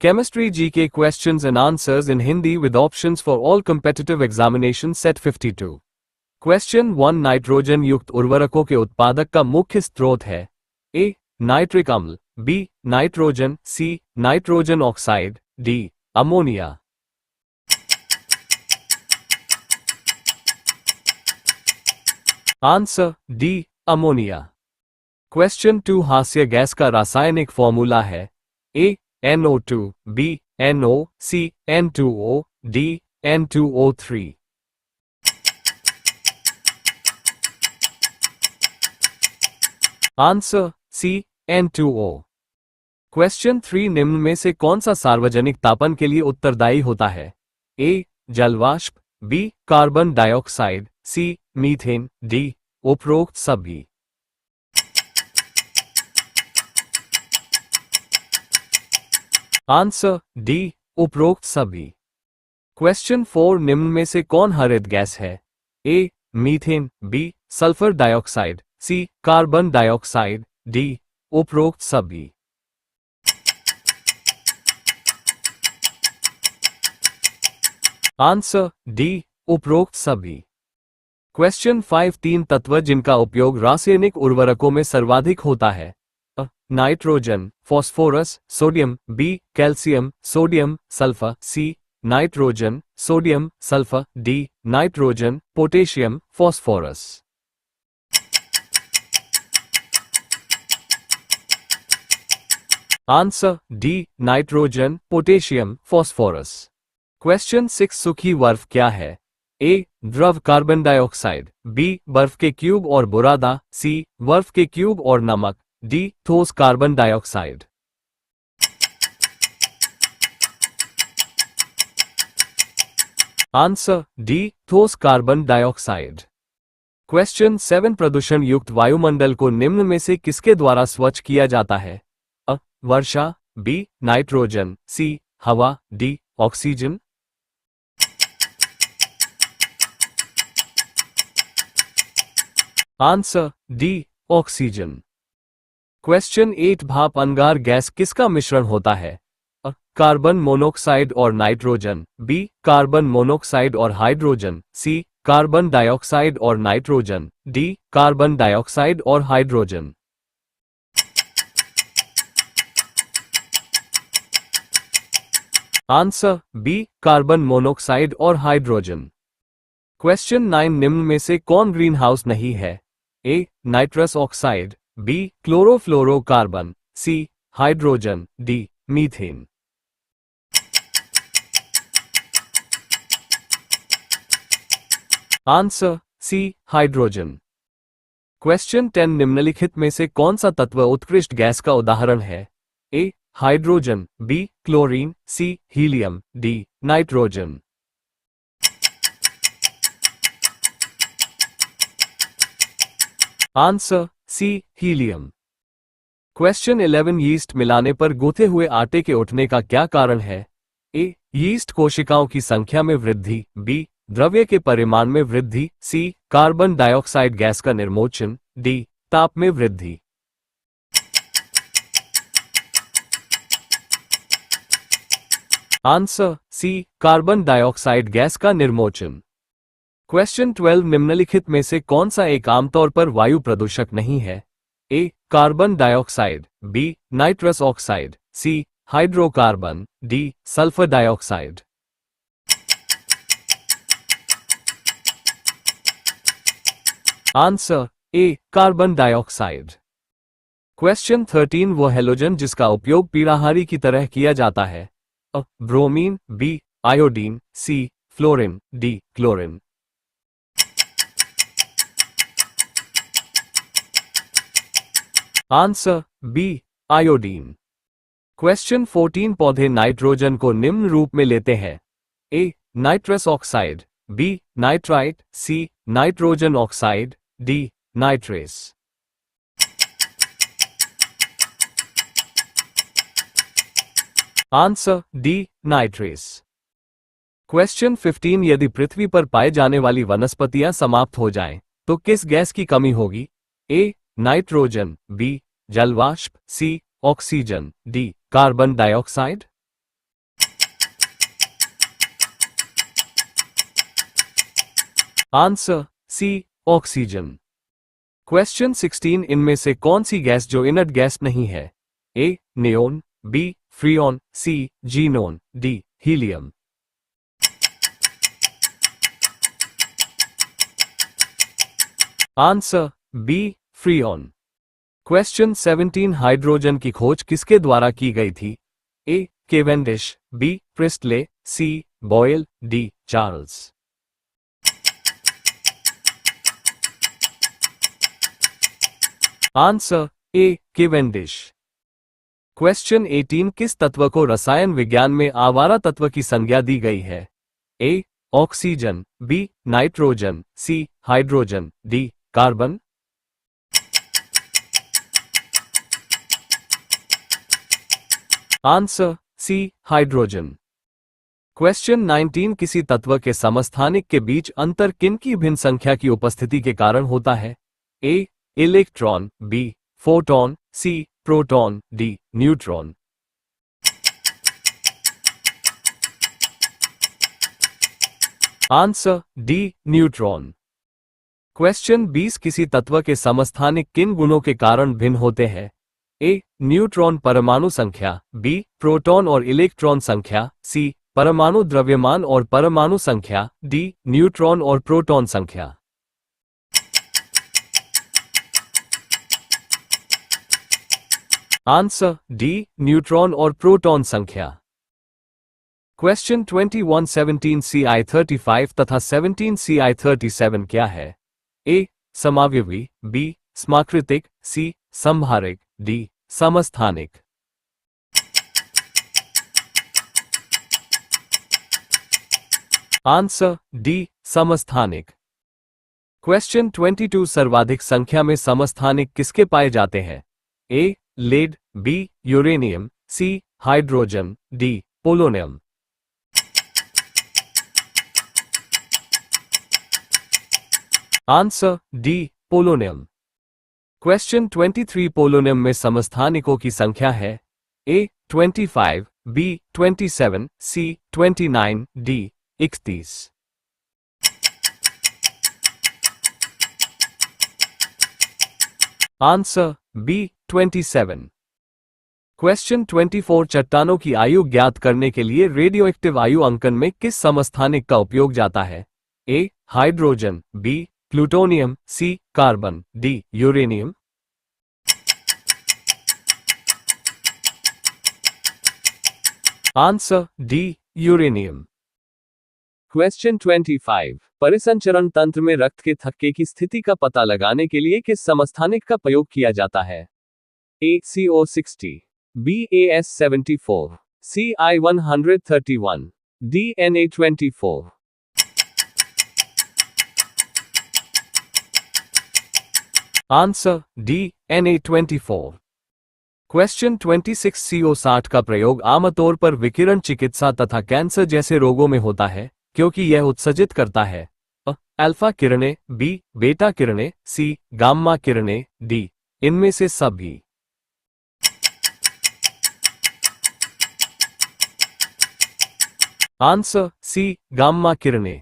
Chemistry GK questions and answers in Hindi with options for all competitive examinations set 52. Question 1 nitrogen युक्त उर्वरकों के उत्पादक का मुख्य स्रोत है ए नाइट्रिक अम्ल, B nitrogen, C nitrogen oxide, D ammonia. Answer D ammonia. Question 2 हास्य गैस का रासायनिक फॉर्मूला है A NO2, B NO, C N2O, D N2O3। Answer C N2O। Question 3 निम्न में से कौन सा सार्वजनिक तापन के लिए उत्तरदायी होता है ए जलवाष्प, बी कार्बन डाइऑक्साइड, सी मीथेन, डी उपरोक्त सभी। आंसर डी उपरोक्त सभी। क्वेश्चन 4 निम्न में से कौन हरित गैस है A methane, B sulphur dioxide, C carbon dioxide, D उपरोक्त सभी। आंसर डी उपरोक्त सभी। क्वेश्चन 5 3 तत्व जिनका उपयोग रासायनिक उर्वरकों में सर्वाधिक होता है nitrogen, phosphorus, sodium, B calcium, sodium, sulphur, C nitrogen, sodium, sulphur, D nitrogen, potassium, phosphorus. Answer D nitrogen, potassium, phosphorus. Question 6 सूखी बर्फ क्या है ए द्रव कार्बन डाइऑक्साइड, बी बर्फ के क्यूब और बुरादा, सी बर्फ के क्यूब और नमक, डी ठोस कार्बन डाइऑक्साइड। आंसर डी ठोस कार्बन डाइऑक्साइड। क्वेश्चन 7 प्रदूषण युक्त वायुमंडल को निम्न में से किसके द्वारा स्वच्छ किया जाता है वर्षा, बी नाइट्रोजन, सी हवा, D oxygen. Answer D oxygen. Question 8 भाप अंगार गैस किसका मिश्रण होता है कार्बन मोनोक्साइड और नाइट्रोजन, बी कार्बन मोनोक्साइड और हाइड्रोजन, सी कार्बन डाइऑक्साइड और नाइट्रोजन, डी कार्बन डाइऑक्साइड और hydrogen. Answer B carbon monoxide और हाइड्रोजन। क्वेश्चन 9 निम्न में से कौन ग्रीन हाउस नहीं है A nitrous oxide, B chlorofluorocarbon, C hydrogen, D methane. Answer C hydrogen. Question 10 निम्नलिखित में से कौन सा तत्व उत्कृष्ट गैस का उदाहरण है A hydrogen, B chlorine, C helium, D nitrogen. Answer C helium. Question 11 yeast मिलाने पर गूंथे हुए आटे के उठने का क्या कारण है ए यीस्ट कोशिकाओं की संख्या में वृद्धि, बी द्रव्य के परिमाण में वृद्धि, सी कार्बन डाइऑक्साइड गैस का निर्मोचन, डी ताप में वृद्धि। Answer C carbon dioxide gas का निर्मोचन। क्वेश्चन 12 निम्नलिखित में से कौन सा एक आमतौर पर वायु प्रदूषक नहीं है A carbon dioxide, B nitrous oxide, C hydrocarbon, D sulphur dioxide. Answer A carbon dioxide. Question 13 वो हैलोजन जिसका उपयोग पीड़ाहारी की तरह किया जाता है bromine, B iodine, C fluorine, D chlorine. Answer B iodine. Question 14 पौधे नाइट्रोजन को निम्न रूप में लेते हैं A nitrous oxide, B nitrite, C nitrogen oxide, D nitrates. Answer D nitrates. Question 15 यदि पृथ्वी पर पाए जाने वाली वनस्पतियां समाप्त हो जाएं, तो किस गैस की कमी होगी ए नाइट्रोजन, बी जलवाष्प, C oxygen, D carbon dioxide. Answer C oxygen. Question 16 इनमें से कौन सी गैस जो इनर्ट गैस नहीं है? A neon, B freon, C xenon, D helium. Answer B freon. Question 17 hydrogen की खोज किसके द्वारा की गई थी? A Cavendish, B Priestley, C Boyle, D Charles. Answer A Cavendish. Question 18 किस तत्व को रसायन विज्ञान में आवारा तत्व की संज्ञा दी गई है? A oxygen, B nitrogen, C hydrogen, D carbon. Answer C hydrogen. Question 19 किसी तत्व के समस्थानिक के बीच अंतर किन की भिन्न संख्या की उपस्थिति के कारण होता है? A electron, B photon, C proton, D neutron. Answer D neutron. Question 20 किसी तत्व के समस्थानिक किन गुणों के कारण भिन्न होते हैं? ए न्यूट्रॉन परमाणु संख्या, बी प्रोटॉन और इलेक्ट्रॉन संख्या, सी परमाणु द्रव्यमान और परमाणु संख्या, डी न्यूट्रॉन और प्रोटॉन संख्या। आंसर डी न्यूट्रॉन और प्रोटॉन संख्या। क्वेश्चन 21 17 CI35 तथा 17 CI37 क्या है? ए समावयवी, बी समाकृतिक, सी संभारिक, डी समस्थानिक। आंसर डी समस्थानिक। क्वेश्चन 22 सर्वाधिक संख्या में समस्थानिक किसके पाए जाते हैं? A lead, B uranium, C hydrogen, D polonium. Answer D polonium. Question 23 polonium में समस्थानिकों की संख्या है? A 25, B 27, C 29, D 31। Answer B 27। Question 24 चट्टानों की आयु ज्ञात करने के लिए रेडियोएक्टिव आयु अंकन में किस समस्थानिक का उपयोग जाता है? A hydrogen, B plutonium, C carbon, D uranium. Answer D uranium. Question 25 परिसंचरण तंत्र में रक्त के थक्के की स्थिति का पता लगाने के लिए किस समस्थानिक का प्रयोग किया जाता है? ए CO60, बी AS74, सी I131, D Na24। Answer D Na24। Question 26 CO60 का प्रयोग आमतौर पर विकिरण चिकित्सा तथा कैंसर जैसे रोगों में होता है क्योंकि यह उत्सर्जित करता है अ अल्फा किरणें, बी बेटा किरणें, सी गामा किरणें, डी इनमें से सभी। आंसर सी गामा किरणें।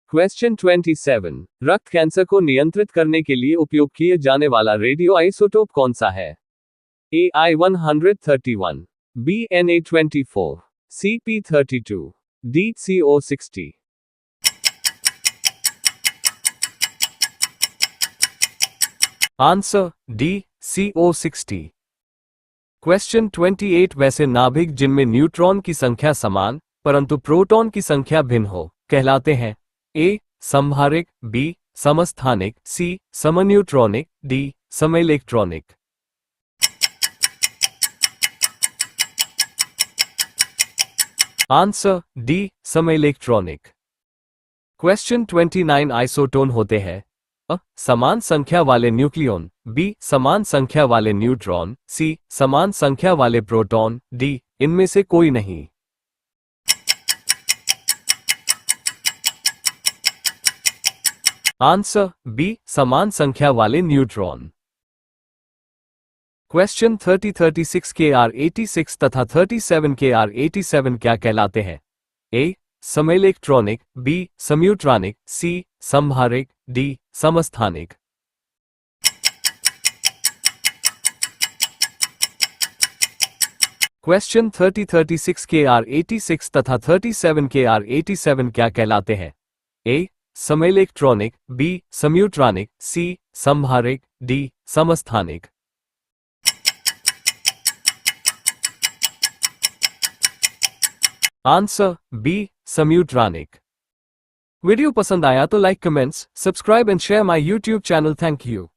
क्वेश्चन 27 रक्त कैंसर को नियंत्रित करने के लिए उपयोग किए जाने वाला रेडियो आइसोटोप कौन सा है? ए I131, बी Na24, सी P32, D CO60। Answer D CO60। Question 28 वैसे नाभिक जिनमें न्यूट्रॉन की संख्या समान परंतु प्रोटॉन की संख्या भिन्न हो कहलाते हैं? ए संभारिक, बी समस्थानिक, सी समन्यूट्रॉनिक, डी समइलेक्ट्रॉनिक। आंसर डी समइलेक्ट्रॉनिक। क्वेश्चन 29 आइसोटोन होते हैं? अ समान संख्या वाले न्यूक्लियॉन, बी समान संख्या वाले न्यूट्रॉन, सी समान संख्या वाले प्रोटॉन, डी इनमें से कोई नहीं। आंसर बी समान संख्या वाले न्यूट्रॉन। क्वेश्चन 36 KR86 तथा 37 KR87 क्या कहलाते हैं? ए समइलेक्ट्रॉनिक, बी सम्यूट्रॉनिक, सी समहारिक, डी समस्थानिक। क्वेश्चन 36 के आर 86 तथा 37 के आर 87 क्या कहलाते हैं? ए समइलेक्ट्रॉनिक, बी सम्यूट्रॉनिक, सी समहारिक, डी समस्थानिक। आंसर बी सम्यूट्रॉनिक। वीडियो पसंद आया तो like, comments, subscribe and share my YouTube channel. Thank you.